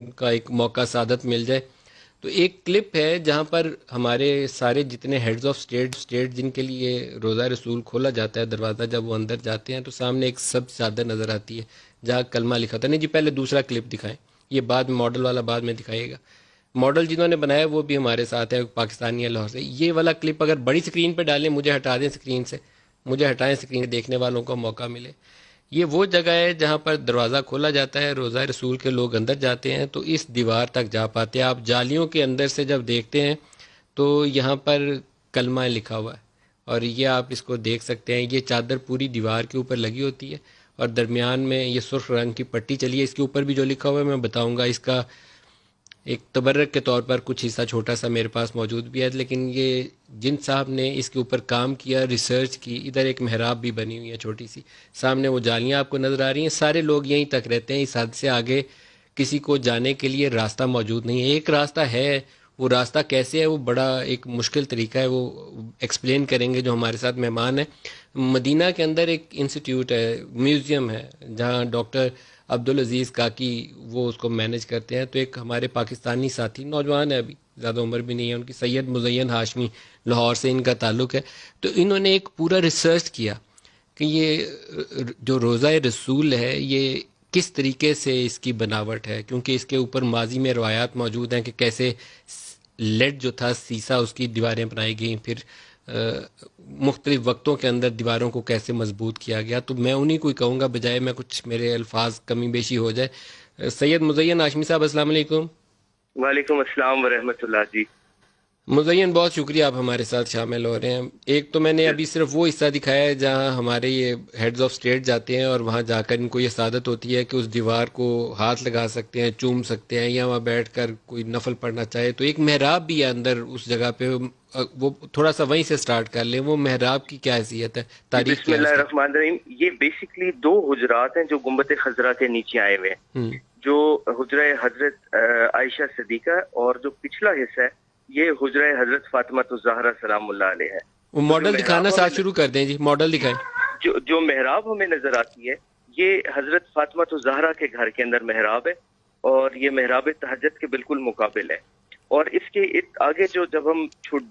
کا ایک موقع سعادت مل جائے. تو ایک کلپ ہے جہاں پر ہمارے سارے جتنے ہیڈز آف اسٹیٹ جن کے لیے روزہ رسول کھولا جاتا ہے دروازہ، جب وہ اندر جاتے ہیں تو سامنے ایک سب چادر نظر آتی ہے جہاں کلمہ لکھا تھا. نہیں جی، پہلے دوسرا کلپ دکھائیں، یہ بعد میں ماڈل والا بعد میں دکھائیے گا. ماڈل جنہوں نے بنایا وہ بھی ہمارے ساتھ ہے، پاکستانی ہے لاہور سے. یہ والا کلپ اگر بڑی سکرین پہ ڈالیں، مجھے ہٹا دیں اسکرین سے، مجھے ہٹائیں اسکرین، دیکھنے والوں کو موقع ملے. یہ وہ جگہ ہے جہاں پر دروازہ کھولا جاتا ہے، روزہ رسول کے لوگ اندر جاتے ہیں تو اس دیوار تک جا پاتے ہیں. آپ جالیوں کے اندر سے جب دیکھتے ہیں تو یہاں پر کلمہ لکھا ہوا ہے، اور یہ آپ اس کو دیکھ سکتے ہیں. یہ چادر پوری دیوار کے اوپر لگی ہوتی ہے اور درمیان میں یہ سرخ رنگ کی پٹی چلی ہے. اس کے اوپر بھی جو لکھا ہوا ہے میں بتاؤں گا، اس کا ایک تبرک کے طور پر کچھ حصہ چھوٹا سا میرے پاس موجود بھی ہے. لیکن یہ جن صاحب نے اس کے اوپر کام کیا، ریسرچ کی، ادھر ایک محراب بھی بنی ہوئی ہے چھوٹی سی، سامنے وہ جالیاں آپ کو نظر آ رہی ہیں. سارے لوگ یہیں تک رہتے ہیں، اس حد سے آگے کسی کو جانے کے لیے راستہ موجود نہیں ہے. ایک راستہ ہے، وہ راستہ کیسے ہے وہ بڑا ایک مشکل طریقہ ہے، وہ ایکسپلین کریں گے جو ہمارے ساتھ مہمان ہیں. مدینہ کے اندر ایک انسٹیٹیوٹ ہے، میوزیم ہے، جہاں ڈاکٹر عبدالعزیز کاکی وہ اس کو مینج کرتے ہیں. تو ایک ہمارے پاکستانی ساتھی، نوجوان ہے، ابھی زیادہ عمر بھی نہیں ہے ان کی، سید مزین ہاشمی، لاہور سے ان کا تعلق ہے. تو انہوں نے ایک پورا ریسرچ کیا کہ یہ جو روزہ رسول ہے یہ کس طریقے سے اس کی بناوٹ ہے، کیونکہ اس کے اوپر ماضی میں روایات موجود ہیں کہ کیسے لیڈ جو تھا سیسا، اس کی دیواریں بنائی گئیں، پھر مختلف وقتوں کے اندر دیواروں کو کیسے مضبوط کیا گیا. تو میں انہی کو ہی کہوں گا بجائے میں کچھ میرے الفاظ کمی بیشی ہو جائے. سید مزین ہاشمی صاحب السلام علیکم. وعلیکم السلام ورحمۃ اللہ جی. مزین بہت شکریہ آپ ہمارے ساتھ شامل ہو رہے ہیں. ایک تو میں نے ابھی صرف وہ حصہ دکھایا ہے جہاں ہمارے یہ ہیڈز آف اسٹیٹ جاتے ہیں اور وہاں جا کر ان کو یہ سعادت ہوتی ہے کہ اس دیوار کو ہاتھ لگا سکتے ہیں، چوم سکتے ہیں، یا وہاں بیٹھ کر کوئی نفل پڑھنا چاہے. تو ایک محراب بھی ہے اندر اس جگہ پہ، وہ تھوڑا سا وہیں سے سٹارٹ کر لیں. وہ محراب کی کیا حیثیت ہے، جی تاریخ بسم کیا ہے اللہ اس کی؟ الرحمن الرحیم. یہ بیسکلی دو حجرات ہیں جو گنبد خضرا کے نیچے آئے ہوئے ہیں، ہوں. جو حجرہ حضرت عائشہ صدیقہ، اور جو پچھلا حصہ ہے یہ حجرہ حضرت فاطمہ الزہرا سلام اللہ علیہ ہے. وہ تو جو ماڈل دکھانا محراب ہمیں ساتھ شروع کر دیں جی، ماڈل دکھائیں. جو محراب ہمیں نظر آتی ہے یہ حضرت فاطمہ الزہرا کے گھر کے اندر محراب ہے، اور یہ محراب تہجد کے بالکل مقابل ہے. اور اس کے آگے جو جب ہم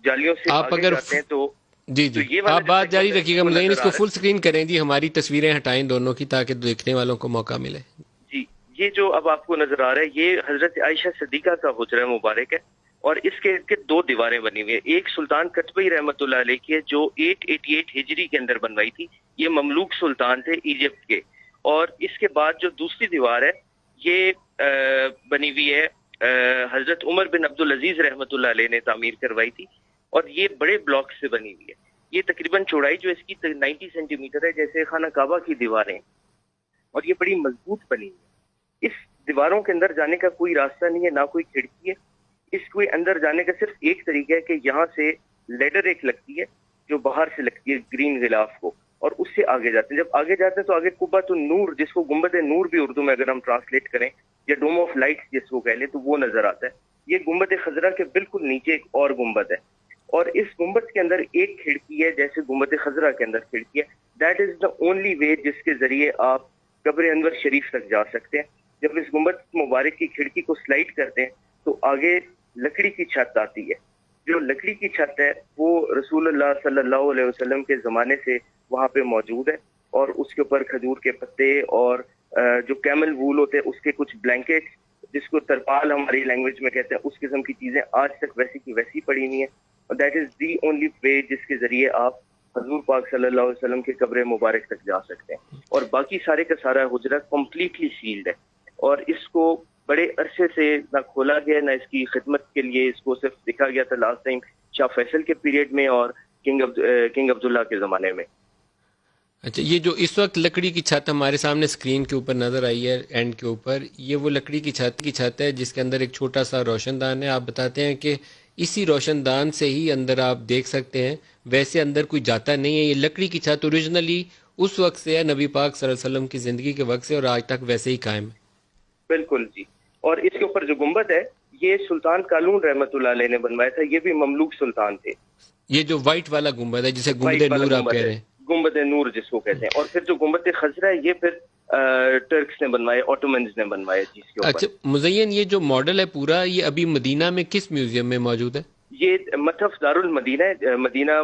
جالیوں سے آپ آگے اگر جاتے ہیں تو جی جی یہ والا آپ جو بات جاری سیگمنٹ ہے رکھیے گا وہ مزین، نظر اس آ کو رہا فل ہے. سکرین کریں جی، ہماری تصویریں ہٹائیں دونوں کی تاکہ دیکھنے والوں کو موقع ملے. جی یہ جو اب آپ کو نظر آ رہا ہے یہ حضرت عائشہ صدیقہ کا حجرہ مبارک ہے، اور اس کے ارد گرد دو دیواریں بنی ہوئی ہیں. ایک سلطان قطبی رحمۃ اللہ علیہ کی ہے جو 888 ہجری کے اندر بنوائی تھی، یہ مملوک سلطان تھے ایجپٹ کے. اور اس کے بعد جو دوسری دیوار ہے یہ بنی ہوئی ہے حضرت عمر بن عبدالعزیز رحمۃ اللہ علیہ نے تعمیر کروائی تھی، اور یہ بڑے بلاک سے بنی ہوئی ہے. یہ تقریباً چوڑائی جو اس کی 90 سینٹی میٹر ہے، جیسے خانہ کعبہ کی دیواریں، اور یہ بڑی مضبوط بنی ہے. اس دیواروں کے اندر جانے کا کوئی راستہ نہیں ہے، نہ کوئی کھڑکی ہے. اس کو اندر جانے کا صرف ایک طریقہ ہے کہ یہاں سے لیڈر ایک لگتی ہے جو باہر سے لگتی ہے گرین غلاف کو، اور اس سے آگے جاتے ہیں. جب آگے جاتے ہیں تو آگے قبۃ النور، جس کو گنبد نور بھی اردو میں اگر ہم ٹرانسلیٹ کریں، یا ڈوم آف لائٹ جس کو کہہ لیں، تو وہ نظر آتا ہے. یہ گنبد خضرا کے بالکل نیچے ایک اور گنبد ہے، اور اس گنبد کے اندر ایک کھڑکی ہے جیسے گنبد خضرا کے اندر کھڑکی ہے. That is the only way جس کے ذریعے آپ قبر انور شریف تک جا سکتے ہیں. جب اس گنبد مبارک کی کھڑکی کو سلائڈ کرتے ہیں تو آگے لکڑی کی چھت آتی ہے. جو لکڑی کی چھت ہے وہ رسول اللہ صلی اللہ علیہ وسلم کے زمانے سے وہاں پہ موجود ہے، اور اس کے اوپر کھجور کے پتے اور جو کیمل وول ہوتے ہیں اس کے کچھ بلینکٹ، جس کو ترپال ہماری لینگویج میں کہتے ہیں، اس قسم کی چیزیں آج تک ویسی کی ویسی پڑی ہوئی ہیں. اور that is the only way جس کے ذریعے آپ حضور پاک صلی اللہ علیہ وسلم کے قبر مبارک تک جا سکتے ہیں. اور باقی سارے کا سارا حجرہ کمپلیٹلی سیلڈ ہے، اور اس کو بڑے عرصے سے نہ کھولا گیا نہ اس کی خدمت کے لیے اس کو صرف دکھا گیا تھا لاسٹ ٹائم شاہ فیصل کے پیریڈ میں اور کنگ عبداللہ کے زمانے میں. اچھا، یہ جو اس وقت لکڑی کی چھت ہمارے سامنے اسکرین کے اوپر نظر آئی ہے اینڈ کے اوپر، یہ وہ لکڑی کی چھت ہے جس کے اندر ایک چھوٹا سا روشن دان ہے. آپ بتاتے ہیں کہ اسی روشن دان سے ہی اندر آپ دیکھ سکتے ہیں، ویسے اندر کوئی جاتا نہیں ہے. یہ لکڑی کی چھت اوریجنلی اس وقت سے ہے، نبی پاک صلی اللہ علیہ وسلم کی زندگی کے وقت سے، اور آج تک ویسے ہی قائم ہے. بالکل جی. اور اس کے اوپر جو گنبد ہے یہ سلطان قالون رحمۃ اللہ علیہ نے بنوایا تھا، یہ بھی مملوک سلطان تھے. یہ جو وائٹ والا گنبد ہے جسے گنبد وائٹ والا نور آپ گنبد کہہ ہے، رہے ہیں. گنبد نور جس کو کہتے ہیں. اور پھر جو گنبد خضرا ہے یہ پھر ٹرکس نے بنوائے, اوٹومنز نے بنوائے جس کے اوپر. اچھا مزین، یہ جو ماڈل ہے پورا یہ ابھی مدینہ میں کس میوزیم میں موجود ہے؟ یہ متحف دارالمدینہ ہے, مدینہ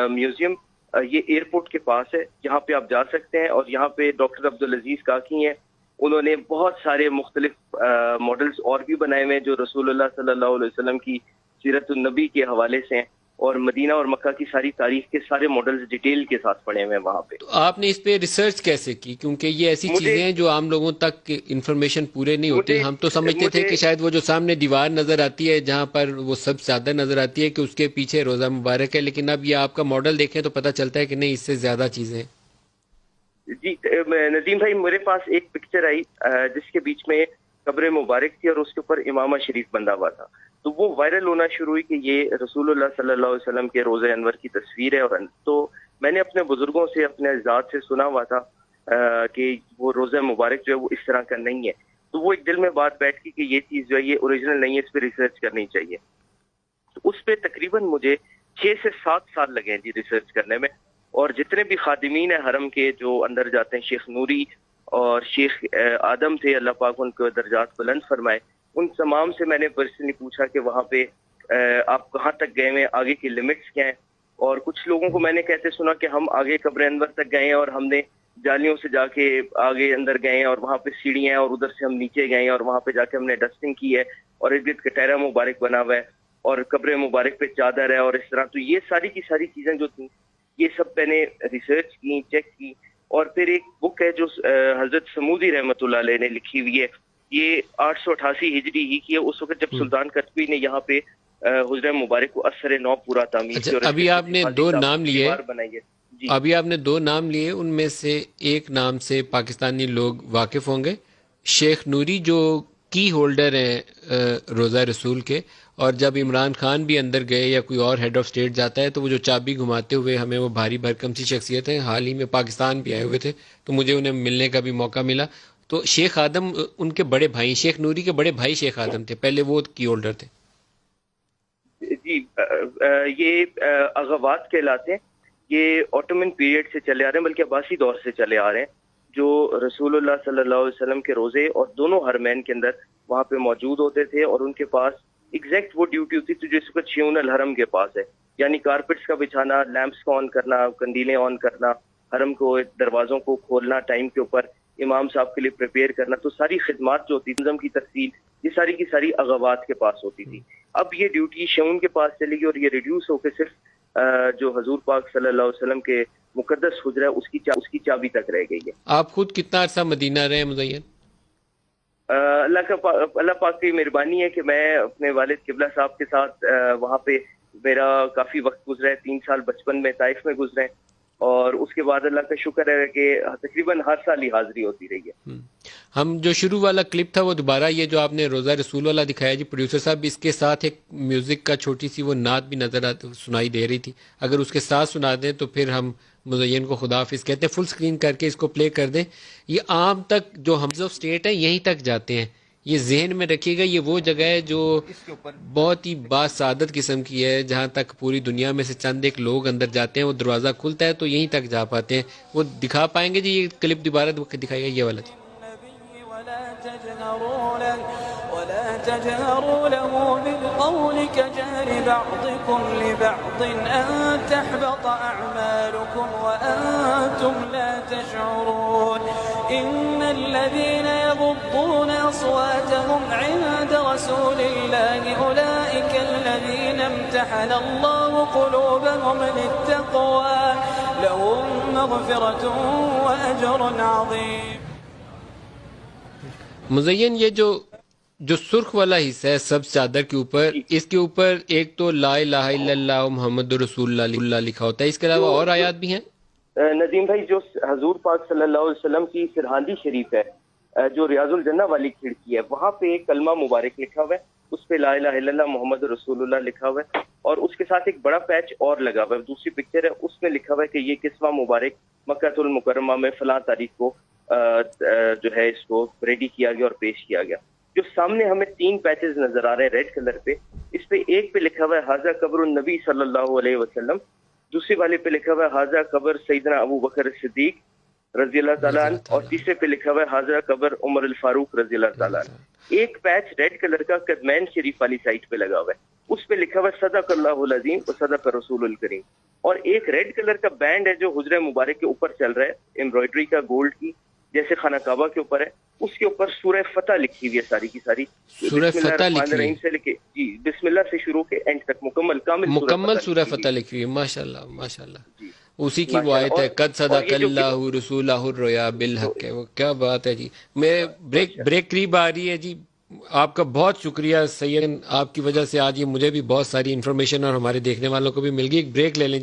میوزیم. یہ ایئرپورٹ کے پاس ہے, یہاں پہ آپ جا سکتے ہیں. اور یہاں پہ ڈاکٹر عبدالعزیز کاکی ہیں, انہوں نے بہت سارے مختلف ماڈلز اور بھی بنائے ہوئے ہیں جو رسول اللہ صلی اللہ علیہ وسلم کی سیرت النبی کے حوالے سے ہیں. اور مدینہ اور مکہ کی ساری تاریخ کے سارے ماڈلز ڈیٹیل کے ساتھ پڑے ہوئے ہیں وہاں پہ. تو آپ نے اس پہ ریسرچ کیسے کی؟ کیونکہ یہ ایسی چیزیں ہیں جو عام لوگوں تک انفارمیشن پورے نہیں ہوتی. ہم تو سمجھتے تھے کہ شاید وہ جو سامنے دیوار نظر آتی ہے جہاں پر وہ سب زیادہ نظر آتی ہے کہ اس کے پیچھے روزہ مبارک ہے، لیکن اب یہ آپ کا ماڈل دیکھیں تو پتہ چلتا ہے کہ نہیں، اس سے زیادہ چیزیں ہیں. جی ندیم بھائی، میرے پاس ایک پکچر آئی جس کے بیچ میں قبر مبارک تھی اور اس کے اوپر امامہ شریف بندہ ہوا تھا. تو وہ وائرل ہونا شروع ہوئی کہ یہ رسول اللہ صلی اللہ علیہ وسلم کے روزہ انور کی تصویر ہے. اور تو میں نے اپنے بزرگوں سے، اپنے اجداد سے سنا ہوا تھا کہ وہ روزہ مبارک جو ہے وہ اس طرح کا نہیں ہے. تو وہ ایک دل میں بات بیٹھ گئی کہ یہ چیز جو ہے یہ اوریجنل نہیں ہے، اس پہ ریسرچ کرنی چاہیے. تو اس پہ تقریباً مجھے 6 سے 7 سال لگے ہیں جی ریسرچ کرنے میں. اور جتنے بھی خادمین ہیں حرم کے جو اندر جاتے ہیں، شیخ نوری اور شیخ آدم تھے، اللہ پاک ان کو درجات بلند فرمائے، ان تمام سے میں نے پرسنلی پوچھا کہ وہاں پہ آپ کہاں تک گئے ہیں، آگے کی لمٹس کیا ہیں. اور کچھ لوگوں کو میں نے کہتے سنا کہ ہم آگے قبر انور تک گئے ہیں اور ہم نے جالیوں سے جا کے آگے اندر گئے ہیں اور وہاں پہ سیڑھیاں ہیں اور ادھر سے ہم نیچے گئے ہیں اور وہاں پہ جا کے ہم نے ڈسٹنگ کی ہے اور ارد گرد کٹہرا مبارک بنا ہوا ہے اور قبر مبارک پہ چادر ہے اور اس طرح. تو یہ ساری کی ساری چیزیں جو تھیں یہ سب میں نے ریسرچ کی، چیک کی. اور پھر ایک بک ہے جو حضرت سمودی رحمۃ اللہ علیہ نے لکھی ہوئی ہے، یہ 888 ہجری ہی کی ہے، اس وقت جب سلطان قطبی نے یہاں پہ حجرہ مبارک کو اثر نو پورا تعمیر کی. ابھی آپ نے دو نام لیے، جی ابھی آپ نے 2 نام لیے، ان میں سے ایک نام سے پاکستانی لوگ واقف ہوں گے، شیخ نوری جو کی ہولڈر ہیں روزہ رسول کے. اور جب عمران خان بھی اندر گئے یا کوئی اور ہیڈ آف اسٹیٹ جاتا ہے تو وہ جو چابی گھماتے ہوئے ہمیں وہ بھاری بھرکم سی شخصیت ہیں، حال ہی میں پاکستان بھی آئے ہوئے تھے تو مجھے انہیں ملنے کا بھی موقع ملا. تو شیخ آدم ان کے بڑے بھائی، شیخ نوری کے بڑے بھائی شیخ آدم تھے، پہلے وہ کی ہولڈر تھے. جی یہ اغوات کہلاتے ہیں. یہ اوٹومن پیریڈ سے چلے آ رہے ہیں، بلکہ عباسی دور سے چلے آ رہے ہیں، جو رسول اللہ صلی اللہ علیہ وسلم کے روزے اور دونوں حرمین کے اندر وہاں پہ موجود ہوتے تھے. اور ان کے پاس ایگزیکٹ وہ ڈیوٹی ہوتی تھی جو اس وقت شیون الحرم کے پاس ہے، یعنی کارپیٹس کا بچھانا، لیمپس کو آن کرنا، کندیلیں آن کرنا، حرم کو دروازوں کو کھولنا ٹائم کے اوپر، امام صاحب کے لیے پریپیئر کرنا. تو ساری خدمات جو ہوتی تھی، نظم کی تفصیل، یہ ساری کی ساری اغوات کے پاس ہوتی تھی. اب یہ ڈیوٹی شیون کے پاس چلے گی اور یہ ریڈیوس ہو کے صرف جو حضور پاک صلی اللہ علیہ وسلم کے مقدس حجرہ اس کی چابی تک رہ گئی ہے. آپ خود کتنا عرصہ مدینہ رہے ہیں مزین؟ اللہ پاک کی مہربانی ہے کہ میں اپنے والد قبلہ صاحب کے ساتھ وہاں پہ میرا کافی وقت گزرا ہے. 3 سال بچپن میں طائف میں گزرے، اور اس کے بعد اللہ کا شکر ہے کہ تقریباً ہر سال ہی حاضری ہوتی رہی ہے. ہم جو شروع والا کلپ تھا وہ دوبارہ، یہ جو آپ نے روزہ رسول والا دکھایا جی پروڈیوسر صاحب، اس کے ساتھ ایک میوزک کا چھوٹی سی وہ نعت بھی نظر سنائی دے رہی تھی، اگر اس کے ساتھ سنا دیں تو پھر ہم مزین کو خدا حافظ کہتے ہیں. فل سکرین کر کے اس کو پلے کر دیں. یہ عام تک جو ہمز آف اسٹیٹ ہیں یہیں تک جاتے ہیں، یہ ذہن میں رکھیے گا. یہ وہ جگہ ہے جو بہت ہی باسعادت قسم کی ہے، جہاں تک پوری دنیا میں سے چند ایک لوگ اندر جاتے ہیں، وہ دروازہ کھلتا ہے تو یہیں تک جا پاتے ہیں. وہ دکھا پائیں گے جی؟ یہ کلپ دوبارہ دکھائیے گا، یہ والا. ولا تجهروا له بالقول كجهر بعضكم لبعض أن تحبط أعمالكم وأنتم لا تشعرون إن الذين يغضون أصواتهم عند رسول الله أولئك الذين امتحن الله قلوبهم للتقوى لهم مغفرة وأجر عظيم. مزین یہ جو سرخ والا حصہ ہے سب چادر کے اوپر، اس کے اوپر ایک تو لا الہ الا اللہ محمد رسول اللہ لکھا ہوتا ہے، اس کے علاوہ اور آیات بھی ہیں؟ ندیم بھائی، جو حضور پاک صلی اللہ علیہ وسلم کی سرحاندی شریف ہے، جو ریاض الجنہ والی کھڑکی ہے، وہاں پہ ایک کلمہ مبارک لکھا ہوا ہے، اس پہ لا الہ الا اللہ محمد رسول اللہ لکھا ہوا ہے. اور اس کے ساتھ ایک بڑا پیچ اور لگا ہوا ہے، دوسری پکچر ہے، اس میں لکھا ہوا ہے کہ یہ قصوہ مبارک مکہ المکرمہ میں فلاں تاریخ کو جو ہے اس کو ریڈی کیا گیا اور پیش کیا گیا. جو سامنے ہمیں 3 پیچز نظر آ رہے ہیں ریڈ کلر پہ، اس پہ ایک پہ لکھا ہوا ہے ھذا قبر النبی صلی اللہ علیہ وسلم، دوسری والی پہ لکھا ہوا ہے حاضرہ قبر سیدنا ابو بکر صدیق رضی اللہ تعالیٰ عنہ، اور تیسرے پہ لکھا ہوا ہے حاضرہ قبر عمر الفاروق رضی اللہ تعالیٰ عنہ۔ ایک پیچ ریڈ کلر کا قدمین شریف والی سائٹ پہ لگا ہوا ہے، اس پہ لکھا ہوا ہے صدق اللہ العظیم و صدق رسول الکریم، اور ایک ریڈ کلر کا بینڈ ہے جو حجرہ مبارک کے اوپر چل رہا ہے، ایمبرائڈری کا گولڈ کی، جیسے خانہ کعبہ کے اوپر ہے، اس کے اوپر سورہ فتح لکھی ہوئی ہے ساری کی ساری، سورہ بسم اللہ فتح الرحمن لکھی ہوئی الرحیم سے لے کے جی بسم اللہ سے شروع کے اینڈ تک مکمل سورہ فتح لکھی ہوئی ہے، ماشاءاللہ ماشاءاللہ، جی اسی کی وہ آیت ہے قد صدق اللہ رسولہ الرؤیا بالحق ہے، وہ کیا بات ہے جی۔ میں بریک قریب آ رہی ہے جی، آپ کا بہت شکریہ سید، آپ کی وجہ سے آج یہ مجھے بھی بہت ساری انفارمیشن اور ہمارے دیکھنے والوں کو بھی مل گئی۔ ایک بریک لے لیں۔